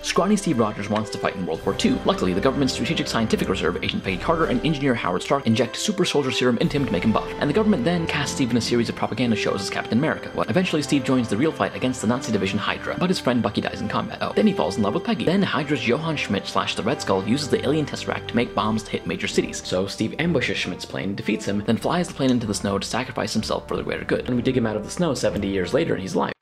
Scrawny Steve Rogers wants to fight in World War II. Luckily, the government's Strategic Scientific Reserve agent Peggy Carter and engineer Howard Stark inject super soldier serum into him to make him buff, and the government then casts Steve in a series of propaganda shows as Captain America. Well, eventually Steve joins the real fight against the Nazi division Hydra, but his friend Bucky dies in combat. Oh, then he falls in love with Peggy. Then Hydra's Johann Schmidt / the Red Skull uses the alien tesseract to make bombs to hit major cities. So Steve ambushes Schmidt's plane, defeats him, then flies the plane into the snow to sacrifice himself for the greater good. And we dig him out of the snow 70 years later and he's alive.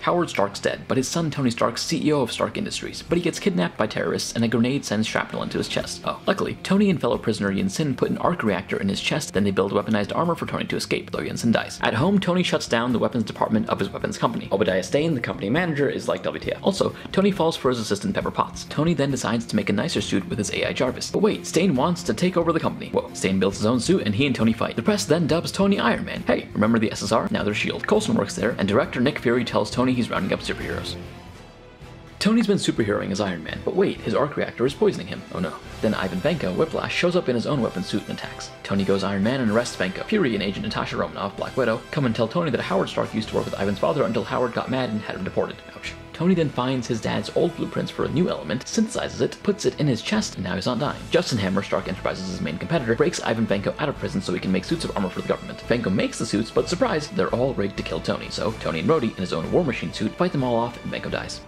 Howard Stark's dead, but his son Tony Stark's CEO of Stark Industries, but he gets kidnapped by terrorists and a grenade sends shrapnel into his chest. Oh, luckily, Tony and fellow prisoner Yinsen put an arc reactor in his chest, then they build weaponized armor for Tony to escape, though Yinsen dies. At home, Tony shuts down the weapons department of his weapons company. Obadiah Stane, the company manager, is like WTF. Also, Tony falls for his assistant Pepper Potts. Tony then decides to make a nicer suit with his AI Jarvis. But wait, Stane wants to take over the company. Whoa, Stane builds his own suit and he and Tony fight. The press then dubs Tony Iron Man. Hey, remember the SSR? Now they're S.H.I.E.L.D. Coulson works there, and director Nick Fury tells Tony he's rounding up superheroes. Tony's been superheroing as Iron Man, but wait, his arc reactor is poisoning him. Oh no. Then Ivan Vanko, Whiplash, shows up in his own weapon suit and attacks. Tony goes Iron Man and arrests Vanko. Fury and Agent Natasha Romanoff, Black Widow, come and tell Tony that Howard Stark used to work with Ivan's father until Howard got mad and had him deported. Ouch. Tony then finds his dad's old blueprints for a new element, synthesizes it, puts it in his chest, and now he's not dying. Justin Hammer, Stark Enterprises' main competitor, breaks Ivan Vanko out of prison so he can make suits of armor for the government. Vanko makes the suits, but surprise, they're all rigged to kill Tony, so Tony and Rhodey, in his own War Machine suit, fight them all off and Vanko dies.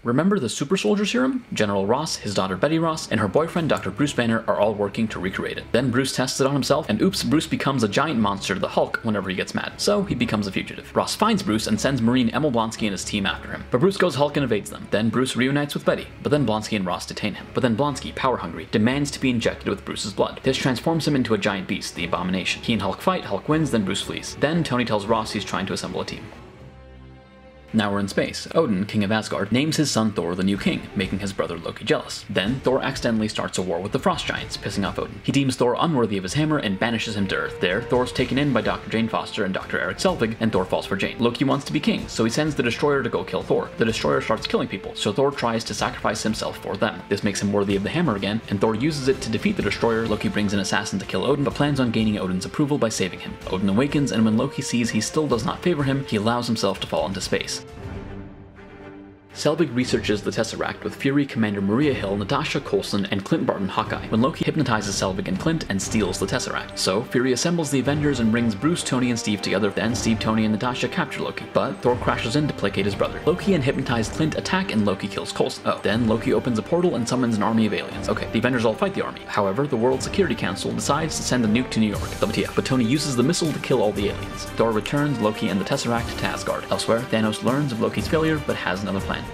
Remember the super soldier serum? General Ross, his daughter Betty Ross, and her boyfriend Dr. Bruce Banner are all working to recreate it. Then Bruce tests it on himself, and oops, Bruce becomes a giant monster, the Hulk, whenever he gets mad. So he becomes a fugitive. Ross finds Bruce and sends Marine Emil Blonsky and his team after him. But Bruce goes Hulk and evades them. Then Bruce reunites with Betty, but then Blonsky and Ross detain him. But then Blonsky, power hungry, demands to be injected with Bruce's blood. This transforms him into a giant beast, the Abomination. He and Hulk fight, Hulk wins, then Bruce flees. Then Tony tells Ross he's trying to assemble a team. Now we're in space. Odin, king of Asgard, names his son Thor the new king, making his brother Loki jealous. Then Thor accidentally starts a war with the Frost Giants, pissing off Odin. He deems Thor unworthy of his hammer and banishes him to Earth. There, Thor's taken in by Dr. Jane Foster and Dr. Eric Selvig, and Thor falls for Jane. Loki wants to be king, so he sends the Destroyer to go kill Thor. The Destroyer starts killing people, so Thor tries to sacrifice himself for them. This makes him worthy of the hammer again, and Thor uses it to defeat the Destroyer. Loki brings an assassin to kill Odin, but plans on gaining Odin's approval by saving him. Odin awakens, and when Loki sees he still does not favor him, he allows himself to fall into space. Selvig researches the Tesseract with Fury, Commander Maria Hill, Natasha, Coulson, and Clint Barton Hawkeye, when Loki hypnotizes Selvig and Clint and steals the Tesseract. So, Fury assembles the Avengers and brings Bruce, Tony, and Steve together. Then Steve, Tony, and Natasha capture Loki, but Thor crashes in to placate his brother. Loki and hypnotized Clint attack and Loki kills Coulson. Oh, then Loki opens a portal and summons an army of aliens. Okay, the Avengers all fight the army. However, the World Security Council decides to send a nuke to New York, WTF, but Tony uses the missile to kill all the aliens. Thor returns Loki and the Tesseract to Asgard. Elsewhere, Thanos learns of Loki's failure, but has another plan.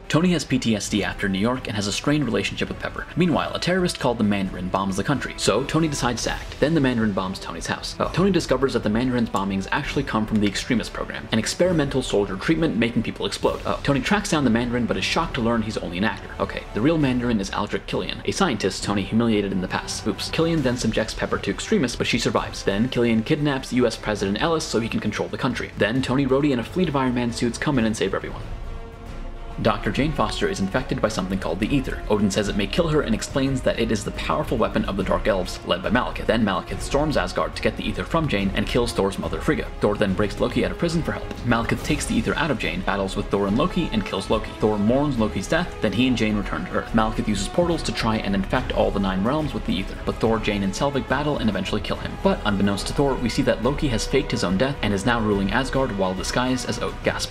Tony has PTSD after New York and has a strained relationship with Pepper. Meanwhile, a terrorist called the Mandarin bombs the country, so Tony decides to act. Then the Mandarin bombs Tony's house. Oh. Tony discovers that the Mandarin's bombings actually come from the Extremist program, an experimental soldier treatment making people explode. Oh. Tony tracks down the Mandarin but is shocked to learn he's only an actor. Okay, the real Mandarin is Aldrich Killian, a scientist Tony humiliated in the past. Oops. Killian then subjects Pepper to extremists, but she survives. Then Killian kidnaps US President Ellis so he can control the country. Then Tony, Rhodey, and a fleet of Iron Man suits come in and save everyone. Dr. Jane Foster is infected by something called the Ether. Odin says it may kill her and explains that it is the powerful weapon of the Dark Elves, led by Malekith. Then Malekith storms Asgard to get the Ether from Jane and kills Thor's mother Frigga. Thor then breaks Loki out of prison for help. Malekith takes the Ether out of Jane, battles with Thor and Loki, and kills Loki. Thor mourns Loki's death, then he and Jane return to Earth. Malekith uses portals to try and infect all the 9 realms with the Ether, but Thor, Jane, and Selvig battle and eventually kill him. But unbeknownst to Thor, we see that Loki has faked his own death and is now ruling Asgard while disguised as Odin. Gasp.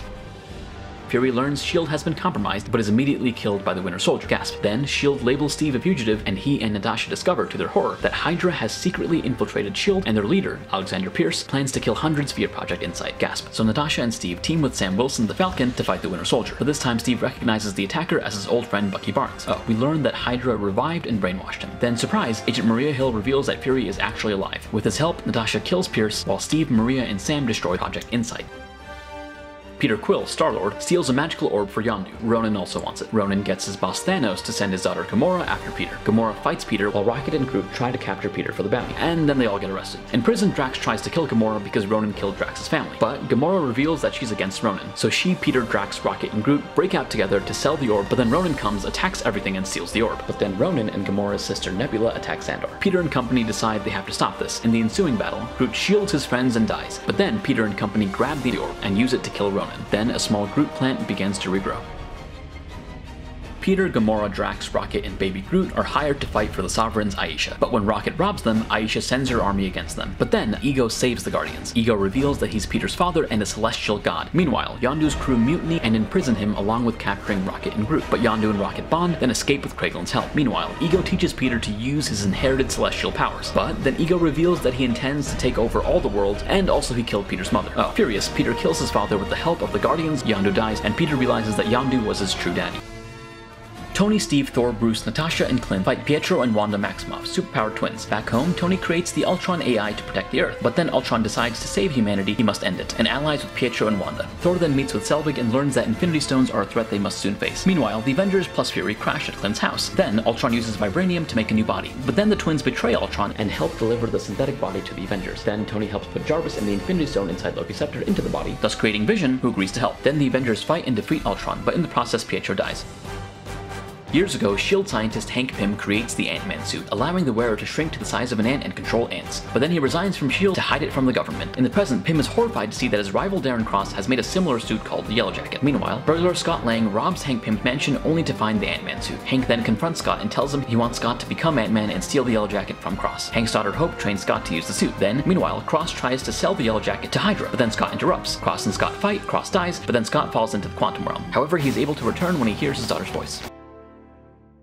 Fury learns S.H.I.E.L.D. has been compromised, but is immediately killed by the Winter Soldier. Gasp. Then S.H.I.E.L.D. labels Steve a fugitive, and he and Natasha discover, to their horror, that Hydra has secretly infiltrated S.H.I.E.L.D., and their leader, Alexander Pierce, plans to kill hundreds via Project Insight. Gasp. So Natasha and Steve team with Sam Wilson, the Falcon, to fight the Winter Soldier. But this time Steve recognizes the attacker as his old friend Bucky Barnes. Oh, we learn that Hydra revived and brainwashed him. Then, surprise, Agent Maria Hill reveals that Fury is actually alive. With his help, Natasha kills Pierce, while Steve, Maria, and Sam destroy Project Insight. Peter Quill, Star-Lord, steals a magical orb for Yondu. Ronan also wants it. Ronan gets his boss Thanos to send his daughter Gamora after Peter. Gamora fights Peter while Rocket and Groot try to capture Peter for the bounty, and then they all get arrested. In prison, Drax tries to kill Gamora because Ronan killed Drax's family, but Gamora reveals that she's against Ronan, so she, Peter, Drax, Rocket, and Groot break out together to sell the orb, but then Ronan comes, attacks everything, and steals the orb. But then Ronan and Gamora's sister Nebula attack Xandar. Peter and company decide they have to stop this. In the ensuing battle, Groot shields his friends and dies, but then Peter and company grab the orb and use it to kill Ronan. Then a small Groot plant begins to regrow. Peter, Gamora, Drax, Rocket, and Baby Groot are hired to fight for the Sovereign's Aisha. But when Rocket robs them, Aisha sends her army against them. But then, Ego saves the Guardians. Ego reveals that he's Peter's father and a celestial god. Meanwhile, Yondu's crew mutiny and imprison him along with capturing Rocket and Groot. But Yondu and Rocket bond, then escape with Kraglins' help. Meanwhile, Ego teaches Peter to use his inherited celestial powers. But then Ego reveals that he intends to take over all the world, and also he killed Peter's mother. Oh, furious, Peter kills his father with the help of the Guardians, Yondu dies, and Peter realizes that Yondu was his true daddy. Tony, Steve, Thor, Bruce, Natasha, and Clint fight Pietro and Wanda Maximoff, superpowered twins. Back home, Tony creates the Ultron AI to protect the Earth, but then Ultron decides to save humanity, he must end it, and allies with Pietro and Wanda. Thor then meets with Selvig and learns that Infinity Stones are a threat they must soon face. Meanwhile, the Avengers plus Fury crash at Clint's house. Then, Ultron uses vibranium to make a new body. But then the twins betray Ultron and help deliver the synthetic body to the Avengers. Then Tony helps put Jarvis and the Infinity Stone inside Loki's scepter into the body, thus creating Vision, who agrees to help. Then the Avengers fight and defeat Ultron, but in the process Pietro dies. Years ago, S.H.I.E.L.D. scientist Hank Pym creates the Ant-Man suit, allowing the wearer to shrink to the size of an ant and control ants. But then he resigns from S.H.I.E.L.D. to hide it from the government. In the present, Pym is horrified to see that his rival Darren Cross has made a similar suit called the Yellow Jacket. Meanwhile, burglar Scott Lang robs Hank Pym's mansion only to find the Ant-Man suit. Hank then confronts Scott and tells him he wants Scott to become Ant-Man and steal the Yellow Jacket from Cross. Hank's daughter Hope trains Scott to use the suit. Then, meanwhile, Cross tries to sell the Yellow Jacket to Hydra, but then Scott interrupts. Cross and Scott fight, Cross dies, but then Scott falls into the quantum realm. However, he is able to return when he hears his daughter's voice.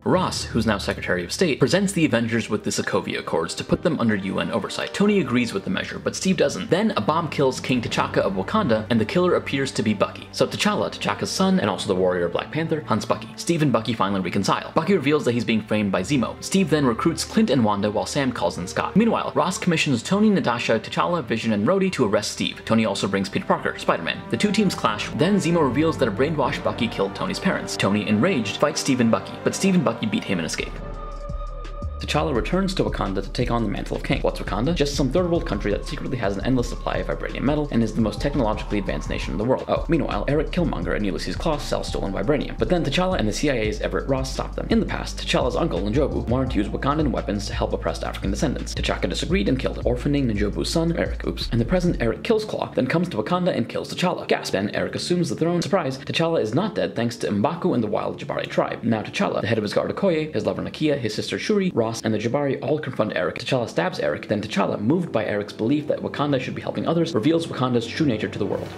Ross, who's now Secretary of State, presents the Avengers with the Sokovia Accords to put them under UN oversight. Tony agrees with the measure, but Steve doesn't. Then, a bomb kills King T'Chaka of Wakanda, and the killer appears to be Bucky. So T'Challa, T'Chaka's son, and also the warrior Black Panther, hunts Bucky. Steve and Bucky finally reconcile. Bucky reveals that he's being framed by Zemo. Steve then recruits Clint and Wanda while Sam calls in Scott. Meanwhile, Ross commissions Tony, Natasha, T'Challa, Vision, and Rhodey to arrest Steve. Tony also brings Peter Parker, Spider-Man. The two teams clash, then Zemo reveals that a brainwashed Bucky killed Tony's parents. Tony, enraged, fights Steve and Bucky, but Steve and Bucky beat him and escape. T'Challa returns to Wakanda to take on the mantle of king. What's Wakanda? Just some third world country that secretly has an endless supply of vibranium metal and is the most technologically advanced nation in the world. Oh, meanwhile, Eric Killmonger and Ulysses Klaue sell stolen vibranium. But then T'Challa and the CIA's Everett Ross stop them. In the past, T'Challa's uncle Njobu wanted to use Wakandan weapons to help oppressed African descendants. T'Chaka disagreed and killed him, orphaning Njobu's son, Eric. Oops. In the present, Eric kills Klaue, then comes to Wakanda and kills T'Challa. Gasp. Then Eric assumes the throne. Surprise, T'Challa is not dead thanks to M'Baku and the wild Jabari tribe. Now T'Challa, the head of his guard Okoye, his lover Nakia, his sister Shuri, Ross, and the Jabari all confront Eric. T'Challa stabs Eric, then T'Challa, moved by Eric's belief that Wakanda should be helping others, reveals Wakanda's true nature to the world.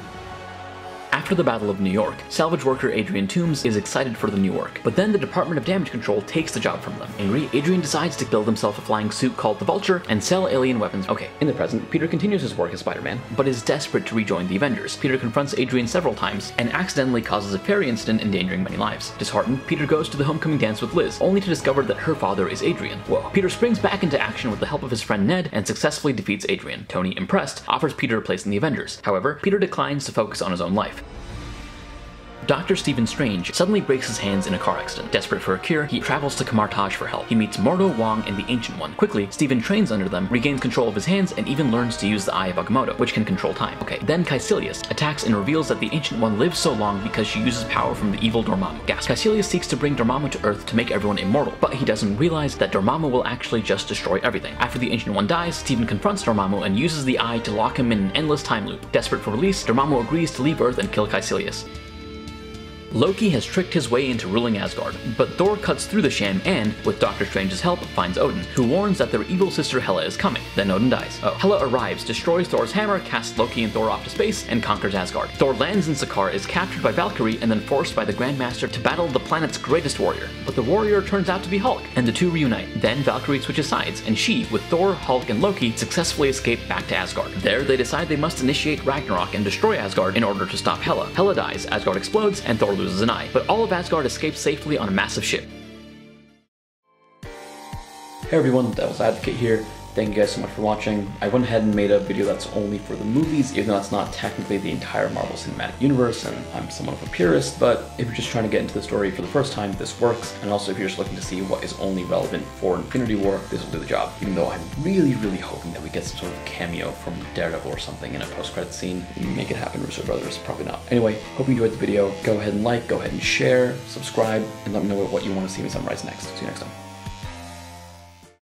After the Battle of New York, salvage worker Adrian Toombs is excited for the new work, but then the Department of Damage Control takes the job from them. Angry, Adrian decides to build himself a flying suit called the Vulture and sell alien weapons. Okay, in the present, Peter continues his work as Spider-Man, but is desperate to rejoin the Avengers. Peter confronts Adrian several times and accidentally causes a ferry incident endangering many lives. Disheartened, Peter goes to the homecoming dance with Liz, only to discover that her father is Adrian. Whoa. Peter springs back into action with the help of his friend Ned and successfully defeats Adrian. Tony, impressed, offers Peter a place in the Avengers. However, Peter declines to focus on his own life. Dr. Stephen Strange suddenly breaks his hands in a car accident. Desperate for a cure, he travels to Kamartaj for help. He meets Mordo, Wong, and the Ancient One. Quickly, Stephen trains under them, regains control of his hands, and even learns to use the Eye of Agamotto, which can control time. Okay, then Caecilius attacks and reveals that the Ancient One lives so long because she uses power from the evil Dormammu. Gasp. Caecilius seeks to bring Dormammu to Earth to make everyone immortal, but he doesn't realize that Dormammu will actually just destroy everything. After the Ancient One dies, Stephen confronts Dormammu and uses the Eye to lock him in an endless time loop. Desperate for release, Dormammu agrees to leave Earth and kill Caecilius. Loki has tricked his way into ruling Asgard, but Thor cuts through the sham and, with Doctor Strange's help, finds Odin, who warns that their evil sister Hela is coming. Then Odin dies. Oh. Hela arrives, destroys Thor's hammer, casts Loki and Thor off to space, and conquers Asgard. Thor lands in Sakaar, is captured by Valkyrie, and then forced by the Grandmaster to battle the planet's greatest warrior. But the warrior turns out to be Hulk, and the two reunite. Then Valkyrie switches sides, and she, with Thor, Hulk, and Loki, successfully escape back to Asgard. There, they decide they must initiate Ragnarok and destroy Asgard in order to stop Hela. Hela dies, Asgard explodes, and Thor loses an eye, but all of Asgard escapes safely on a massive ship. Hey everyone, Devil's Advocate here. Thank you guys so much for watching. I went ahead and made a video that's only for the movies, even though that's not technically the entire Marvel Cinematic Universe, and I'm somewhat of a purist, but if you're just trying to get into the story for the first time, this works, and also if you're just looking to see what is only relevant for Infinity War, this will do the job, even though I'm really hoping that we get some sort of cameo from Daredevil or something in a post-credit scene. Make it happen, Russo Brothers, probably not. Anyway, hope you enjoyed the video. Go ahead and like, go ahead and share, subscribe, and let me know what you want to see me summarize next. See you next time.